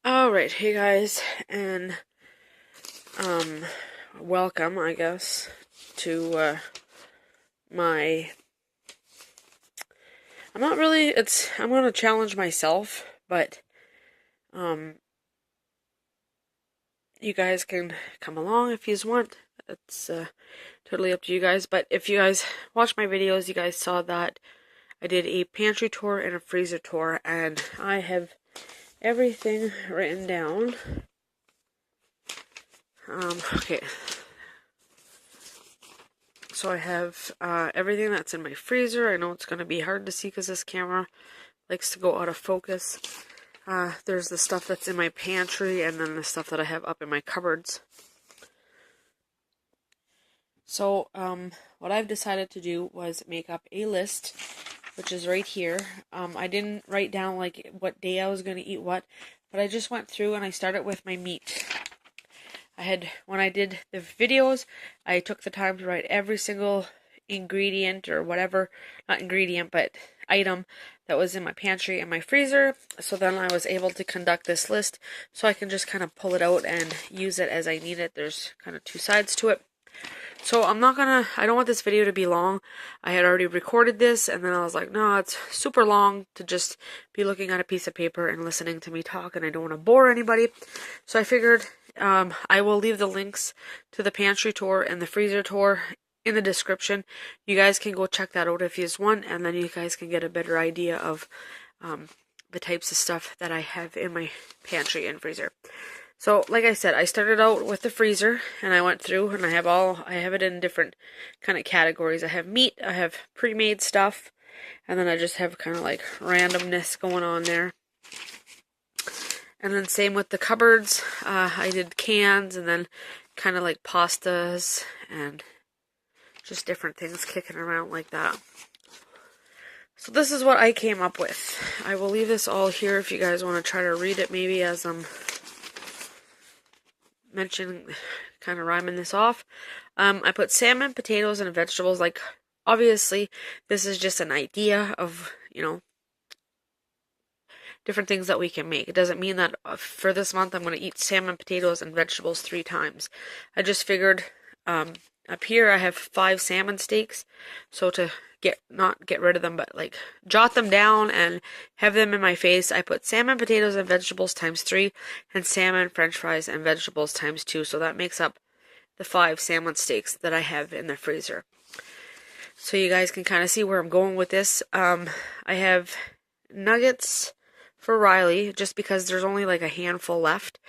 Alright, hey guys, and um welcome, I guess, to my I'm gonna challenge myself, but um you guys can come along if you want. It's totally up to you guys, but if you guys watched my videos, you guys saw that I did a pantry tour and a freezer tour, and I have everything written down. Okay. So I have everything that's in my freezer. I know it's going to be hard to see because this camera likes to go out of focus. There's the stuff that's in my pantry, and then the stuff that I have up in my cupboards. So what I've decided to do was make up a list, which is right here. I didn't write down like what day I was going to eat what, but I just went through and I started with my meat. When I did the videos, I took the time to write every single ingredient or whatever, not ingredient, but item that was in my pantry and my freezer. So then I was able to conduct this list so I can just kind of pull it out and use it as I need it. There's kind of two sides to it. So I don't want this video to be long. I had already recorded this, and then I was like, no, it's super long to just be looking at a piece of paper and listening to me talk, and I don't want to bore anybody. So I figured I will leave the links to the pantry tour and the freezer tour in the description. You guys can go check that out if you want, and then you guys can get a better idea of the types of stuff that I have in my pantry and freezer. So, like I said, I started out with the freezer, and I went through, and I have it in different kind of categories. I have meat, I have pre-made stuff, and then I just have kind of like randomness going on there. And then same with the cupboards, I did cans, and then kind of like pastas, and just different things kicking around like that. So this is what I came up with. I will leave this all here if you guys want to try to read it maybe as I'm mentioning, kind of rhyming this off. I put salmon, potatoes, and vegetables. Like, obviously, this is just an idea of, different things that we can make. It doesn't mean that for this month I'm going to eat salmon, potatoes, and vegetables 3 times. I just figured up here I have 5 salmon steaks, so to not get rid of them, but like jot them down and have them in my face, I put salmon, potatoes, and vegetables times 3, and salmon, french fries, and vegetables times 2. So that makes up the 5 salmon steaks that I have in the freezer. So you guys can kind of see where I'm going with this. I have nuggets for Riley, just because there's only like a handful left.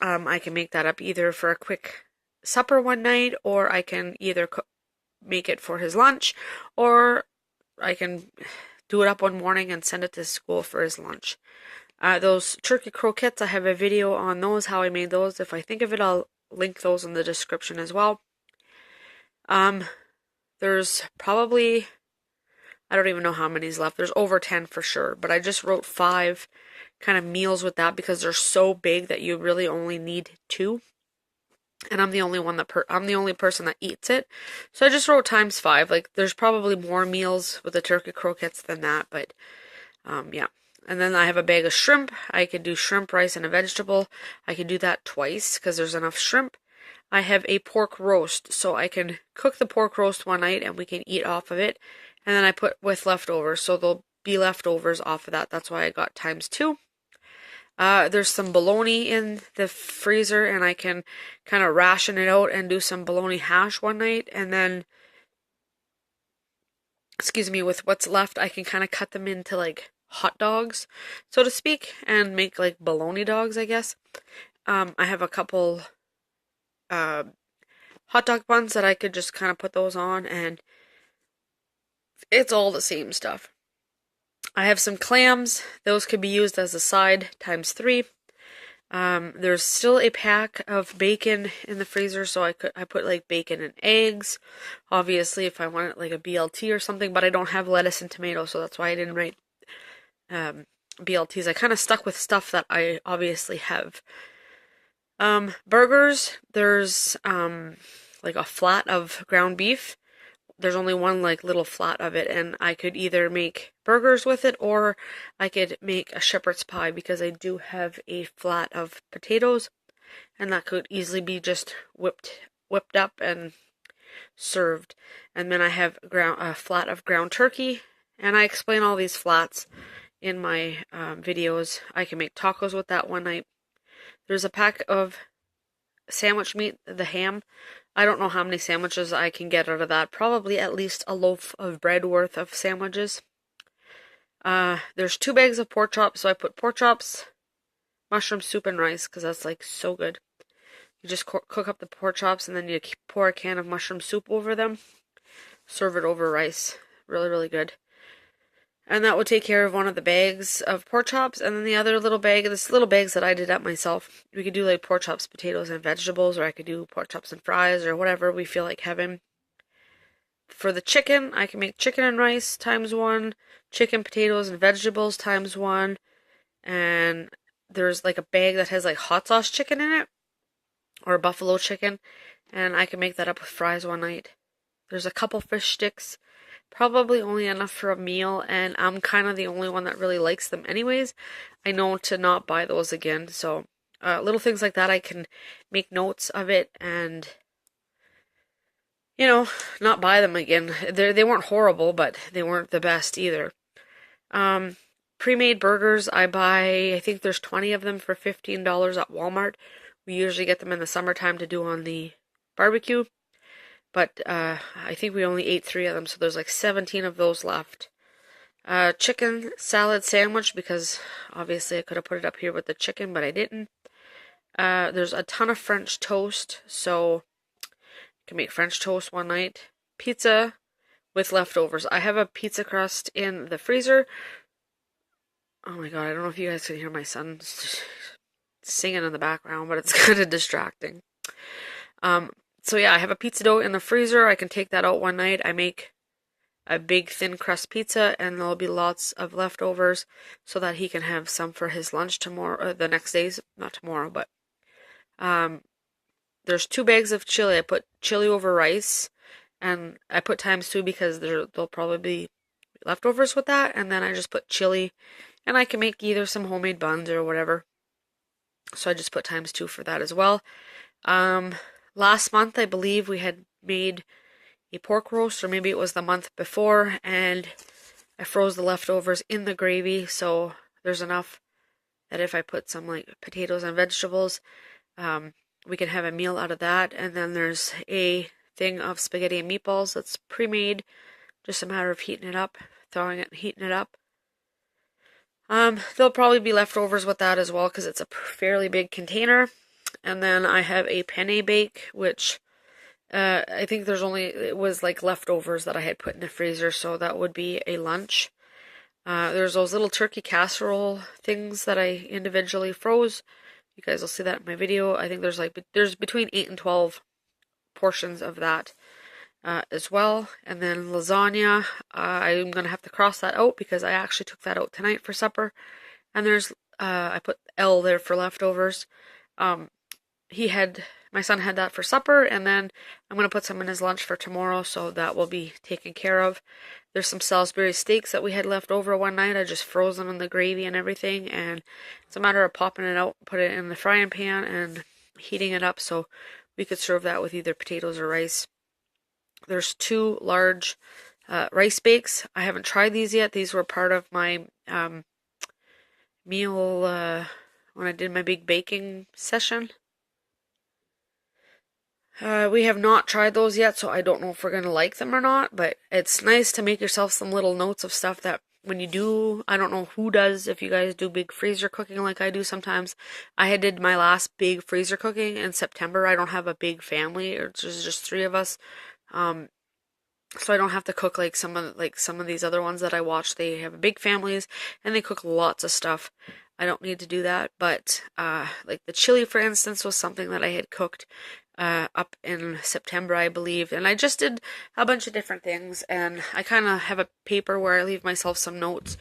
I can make that up either for a quick supper one night, or I can either make it for his lunch, or I can do it up one morning and send it to school for his lunch. Those turkey croquettes, I have a video on those, how I made those. If I think of it, I'll link those in the description as well. There's probably, I don't even know how many's left. There's over 10 for sure, but I just wrote 5 kind of meals with that because they're so big that you really only need 2. And I'm the only I'm the only person that eats it. So I just wrote times 5. Like, there's probably more meals with the turkey croquettes than that, but yeah. And then I have a bag of shrimp. I could do shrimp, rice, and a vegetable. I could do that twice because there's enough shrimp. I have a pork roast, so I can cook the pork roast one night and we can eat off of it. And then I put with leftovers, so there'll be leftovers off of that. That's why I got times 2. There's some bologna in the freezer, and I can kind of ration it out and do some bologna hash one night, and then, with what's left, I can kind of cut them into like hot dogs, so to speak, and make like bologna dogs, I guess. I have a couple hot dog buns that I could just kind of put those on, and it's all the same stuff. I have some clams. Those could be used as a side times 3. There's still a pack of bacon in the freezer, so I put like bacon and eggs. Obviously, if I wanted like a BLT or something, but I don't have lettuce and tomato, so that's why I didn't write BLTs. I kind of stuck with stuff that I obviously have. Burgers. There's like a flat of ground beef. there's only one like little flat of it, and I could either make burgers with it or I could make a shepherd's pie, because I do have a flat of potatoes, and that could easily be just whipped up and served. And then I have a flat of ground turkey, and I explain all these flats in my videos. I can make tacos with that one night. There's a pack of sandwich meat, the ham. I don't know how many sandwiches I can get out of that. Probably at least a loaf of bread worth of sandwiches. There's 2 bags of pork chops, so I put pork chops, mushroom soup, and rice, because that's like so good. You just cook up the pork chops, and then you pour a can of mushroom soup over them. Serve it over rice. Really, really good. And that would take care of one of the bags of pork chops, and then the other little bag, this little bags that I did up myself. We could do like pork chops, potatoes, and vegetables, or I could do pork chops and fries, or whatever we feel like having. For the chicken, I can make chicken and rice ×1, chicken, potatoes, and vegetables ×1, and there's like a bag that has like hot sauce chicken in it, or buffalo chicken, and I can make that up with fries one night. There's a couple fish sticks, probably only enough for a meal, and I'm kind of the only one that really likes them anyways. I know to not buy those again, so little things like that, I can make notes of it and, you know, not buy them again. They weren't horrible, but they weren't the best either. Pre-made burgers, I buy, I think there's 20 of them for $15 at Walmart. We usually get them in the summertime to do on the barbecue. But I think we only ate 3 of them, so there's like 17 of those left. Chicken salad sandwich, because obviously I could have put it up here with the chicken, but I didn't. There's a ton of French toast, so I can make French toast one night. Pizza with leftovers. I have a pizza crust in the freezer. Oh my god, I don't know if you guys can hear my son singing in the background, but it's kind of distracting. So yeah, I have a pizza dough in the freezer. I can take that out one night. I make a big thin crust pizza, and there'll be lots of leftovers so that he can have some for his lunch tomorrow, or the next days, not tomorrow, but there's 2 bags of chili. I put chili over rice, and I put ×2 because there'll probably be leftovers with that, and then I just put chili, and I can make either some homemade buns or whatever. So I just put ×2 for that as well. Last month, I believe we had made a pork roast, or maybe it was the month before, and I froze the leftovers in the gravy, so there's enough that if I put some like potatoes and vegetables, we can have a meal out of that. And then there's a thing of spaghetti and meatballs that's pre-made, just a matter of heating it up, thawing it, heating it up. There'll probably be leftovers with that as well, because it's a fairly big container. And then I have a penne bake, which I think it was like leftovers that I had put in the freezer, so that would be a lunch. There's those little turkey casserole things that I individually froze. You guys will see that in my video. I think there's between 8 and 12 portions of that as well. And then lasagna, I'm going to have to cross that out because I actually took that out tonight for supper. And there's, I put L there for leftovers. My son had that for supper, and then I'm going to put some in his lunch for tomorrow, so that will be taken care of. There's some Salisbury steaks that we had left over one night. I just froze them in the gravy and everything, and it's a matter of popping it out, put it in the frying pan, and heating it up, so we could serve that with either potatoes or rice. There's 2 large rice bakes. I haven't tried these yet. These were part of my meal when I did my big baking session. We have not tried those yet, so I don't know if we're going to like them or not, but it's nice to make yourself some little notes of stuff that when you do, I don't know who does, if you guys do big freezer cooking like I do sometimes. I did my last big freezer cooking in September. I don't have a big family, or there's just 3 of us, so I don't have to cook like some of these other ones that I watch. They have big families, and they cook lots of stuff. I don't need to do that, but like the chili, for instance, was something that I had cooked up in September, I believe, and I just did a bunch of different things, and I kind of have a paper where I leave myself some notes.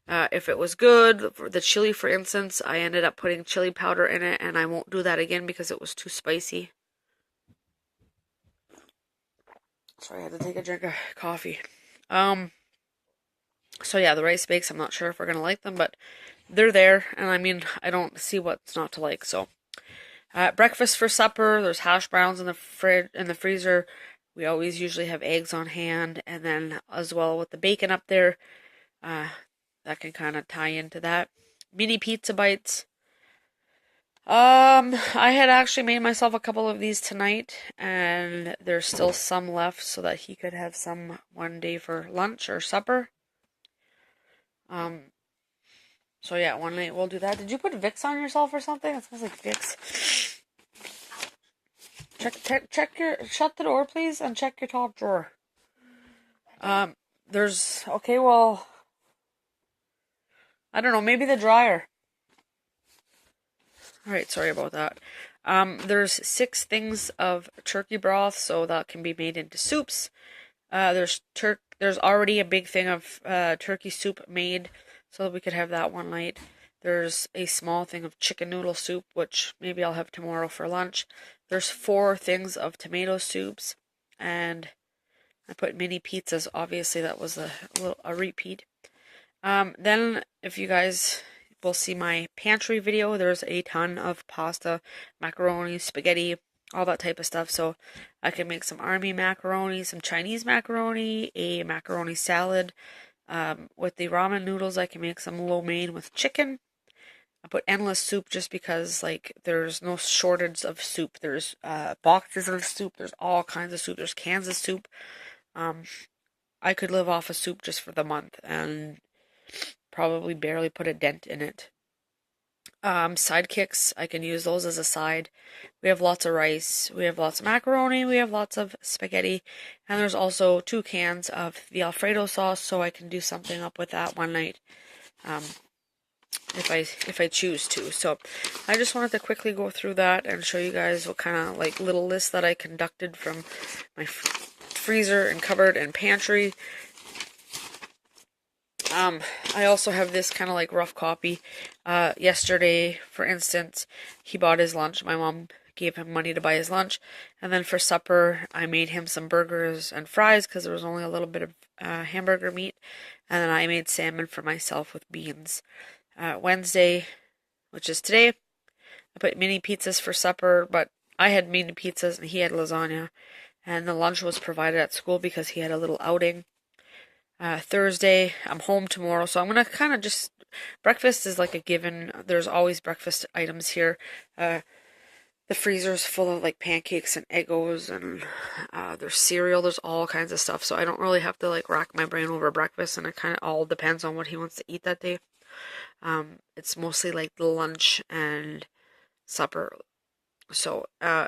If it was good, for the chili, for instance, I ended up putting chili powder in it, and I won't do that again because it was too spicy. Sorry, I had to take a drink of coffee. So yeah, the rice bakes, I'm not sure if we're gonna like them, but they're there, and I mean, I don't see what's not to like. So, breakfast for supper, there's hash browns in the freezer. We always usually have eggs on hand, and then as well with the bacon up there, that can kind of tie into that. Mini pizza bites. I had actually made myself a couple of these tonight, and there's still some left so that he could have some one day for lunch or supper. So yeah, one night we'll do that. Did you put Vicks on yourself or something? It smells like Vicks. Shut the door, please, and check your top drawer. Okay, well, I don't know, maybe the dryer. Alright, sorry about that. There's 6 things of turkey broth, so that can be made into soups. There's already a big thing of turkey soup made, so we could have that one night. There's a small thing of chicken noodle soup, which maybe I'll have tomorrow for lunch. There's 4 things of tomato soups, and I put mini pizzas. Obviously, that was a repeat. Then, if you guys will see my pantry video, there's a ton of pasta, macaroni, spaghetti, all that type of stuff. So I can make some army macaroni, some Chinese macaroni, a macaroni salad. With the ramen noodles, I can make some lo mein with chicken. I put endless soup just because, like, there's no shortage of soup. There's boxes of soup. There's all kinds of soup. There's cans of soup. I could live off of soup just for the month and probably barely put a dent in it. Sidekicks, I can use those as a side. We have lots of rice, we have lots of macaroni, we have lots of spaghetti, and there's also 2 cans of the Alfredo sauce, so I can do something up with that one night, if I choose to. So I just wanted to quickly go through that and show you guys what kind of like little list that I conducted from my freezer and cupboard and pantry. I also have this kind of like rough copy. Yesterday, for instance, he bought his lunch. My mom gave him money to buy his lunch. And then for supper, I made him some burgers and fries because there was only a little bit of hamburger meat. And then I made salmon for myself with beans. Wednesday, which is today, I put mini pizzas for supper, but I had mini pizzas and he had lasagna. And the lunch was provided at school because he had a little outing. Thursday, I'm home tomorrow, so I'm gonna kind of just, breakfast is like a given. There's always breakfast items here. The freezer's full of like pancakes and Eggos, and there's cereal, there's all kinds of stuff, so I don't really have to like rack my brain over breakfast, and it kind of all depends on what he wants to eat that day. It's mostly like the lunch and supper. So,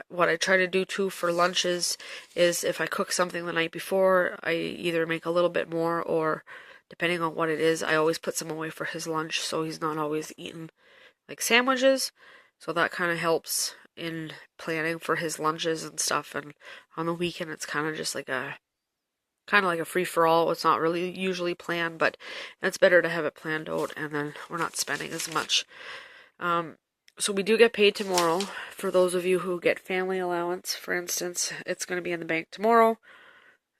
what I try to do too for lunches is if I cook something the night before, I either make a little bit more, or depending on what it is, I always put some away for his lunch so he's not always eating like sandwiches. So that kind of helps in planning for his lunches and stuff. And on the weekend, it's kind of just like a free for all. It's not really usually planned, but it's better to have it planned out, and then we're not spending as much. So we do get paid tomorrow. For those of you who get family allowance, for instance, it's going to be in the bank tomorrow,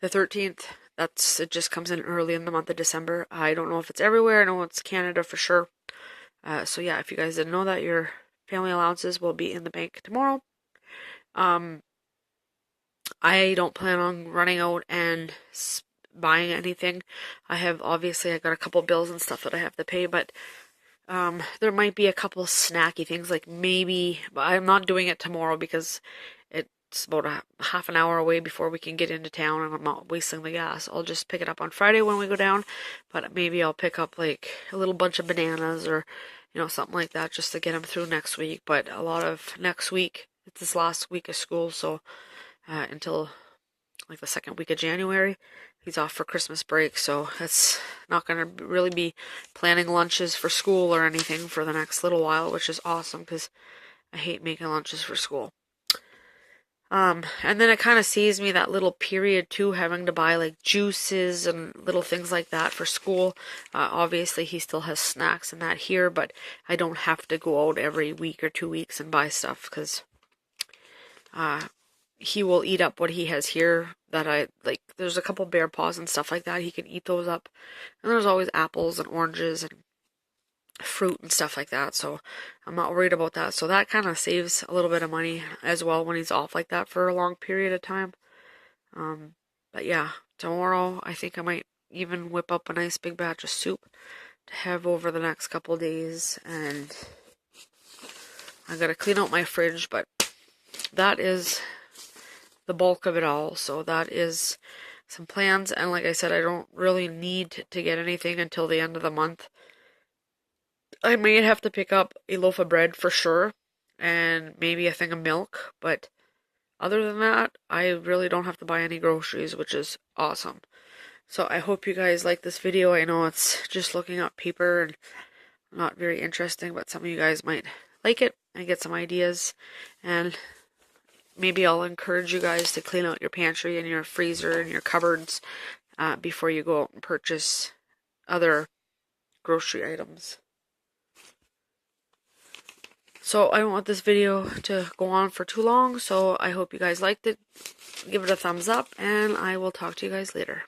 the 13th. It just comes in early in the month of December. I don't know if it's everywhere. I know it's Canada for sure. So yeah, if you guys didn't know that, your family allowances will be in the bank tomorrow. I don't plan on running out and buying anything. I got a couple bills and stuff that I have to pay, but there might be a couple snacky things, like maybe, but I'm not doing it tomorrow because it's about a half an hour away before we can get into town, and I'm not wasting the gas. I'll just pick it up on Friday when we go down, but maybe I'll pick up like a little bunch of bananas or, something like that just to get him through next week. But a lot of next week, it's this last week of school, so until like the second week of January. He's off for Christmas break, so it's not going to really be planning lunches for school or anything for the next little while, which is awesome because I hate making lunches for school. And then it kind of saves me that little period too, having to buy like juices and little things like that for school. Obviously, he still has snacks and that here, but I don't have to go out every week or 2 weeks and buy stuff because he will eat up what he has here that I like. There's a couple bear paws and stuff like that. He can eat those up. And there's always apples and oranges and fruit and stuff like that. So I'm not worried about that. So that kind of saves a little bit of money as well when he's off like that for a long period of time. But yeah, tomorrow I think I might even whip up a nice big batch of soup to have over the next couple days. And I gotta clean out my fridge, but that is the bulk of it all. So that is some plans, and like I said, I don't really need to get anything until the end of the month. I may have to pick up a loaf of bread for sure, and maybe a thing of milk, but other than that, I really don't have to buy any groceries, which is awesome. So I hope you guys like this video. I know it's just looking up paper and not very interesting, but some of you guys might like it and get some ideas, and maybe I'll encourage you guys to clean out your pantry and your freezer and your cupboards before you go out and purchase other grocery items. So I don't want this video to go on for too long, so I hope you guys liked it. Give it a thumbs up, and I will talk to you guys later.